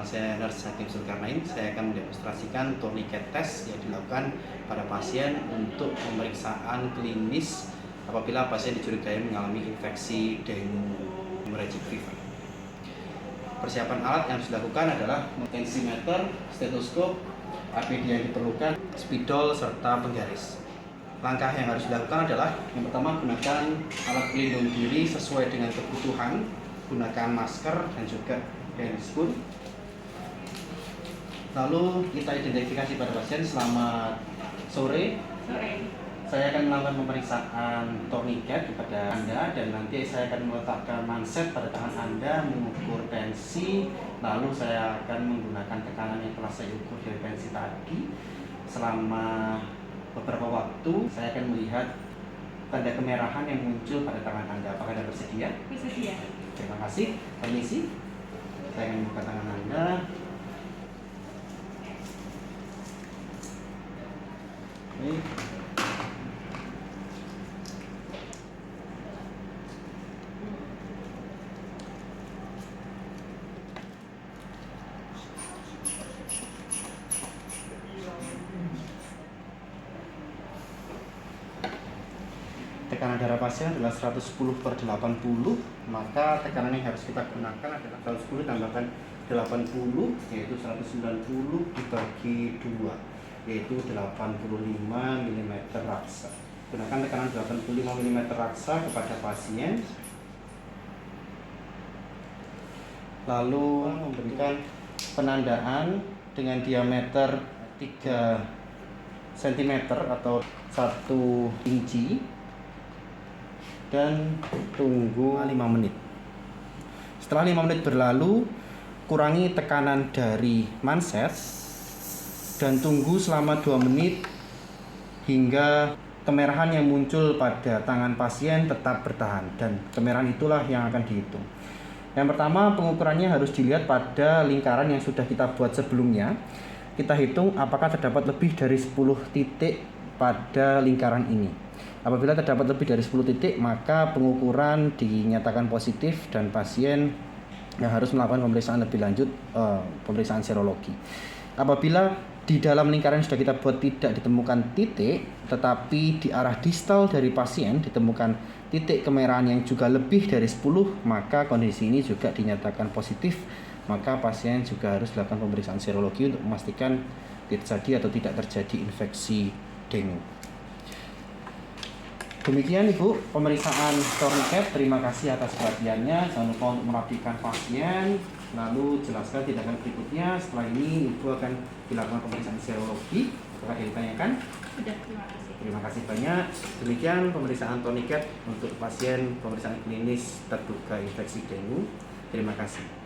Saya Nurse Hakim Zulkarnain, saya akan mendemonstrasikan tourniquet test yang dilakukan pada pasien untuk pemeriksaan klinis apabila pasien dicurigai mengalami infeksi dengue hemorrhagic fever. Persiapan alat yang harus dilakukan adalah tensimeter, stetoskop, APD yang diperlukan, spidol, serta penggaris. Langkah yang harus dilakukan adalah yang pertama, gunakan alat pelindung diri sesuai dengan kebutuhan, gunakan masker dan juga handscoon. Lalu kita identifikasi pada pasien. Selamat sore. Saya akan melakukan pemeriksaan tourniquet kepada Anda dan nanti saya akan meletakkan manset pada tangan Anda, mengukur tensi, lalu saya akan menggunakan tekanan yang telah saya ukur dari tensi tadi. Selama beberapa waktu saya akan melihat tanda kemerahan yang muncul pada tangan Anda. Apakah Anda bersedia? Bersedia. Terima kasih. Permisi. Saya akan membuka tangan Anda. Baik. Tekanan darah pasien adalah 110/80, maka tekanan yang harus kita gunakan adalah 110 tambahkan 80, yaitu 190 dibagi 2, yaitu 85 mm raksa. Gunakan tekanan 85 mm raksa kepada pasien. Lalu memberikan penandaan dengan diameter 3 cm atau 1 inci dan tunggu 5 menit. Setelah 5 menit berlalu, kurangi tekanan dari manset dan tunggu selama 2 menit hingga kemerahan yang muncul pada tangan pasien tetap bertahan, dan kemerahan itulah yang akan dihitung. Yang pertama, pengukurannya harus dilihat pada lingkaran yang sudah kita buat sebelumnya. Kita hitung apakah terdapat lebih dari 10 titik pada lingkaran ini. Apabila terdapat lebih dari 10 titik, maka pengukuran dinyatakan positif dan pasien yang harus melakukan pemeriksaan lebih lanjut, pemeriksaan serologi. Apabila di dalam lingkaran yang sudah kita buat tidak ditemukan titik, tetapi di arah distal dari pasien ditemukan titik kemerahan yang juga lebih dari 10, maka kondisi ini juga dinyatakan positif. Maka pasien juga harus dilakukan pemeriksaan serologi untuk memastikan terjadi atau tidak terjadi infeksi dengue. Demikian Ibu pemeriksaan tourniquet. Terima kasih atas perhatiannya. Jangan lupa untuk merapikan pasien. Lalu jelaskan tindakan berikutnya. Setelah ini Ibu akan dilakukan pemeriksaan serologi. Apakah ditanyakan? Sudah, terima kasih. Terima kasih banyak. Demikian pemeriksaan tourniquet untuk pasien pemeriksaan klinis terduga infeksi dengue. Terima kasih.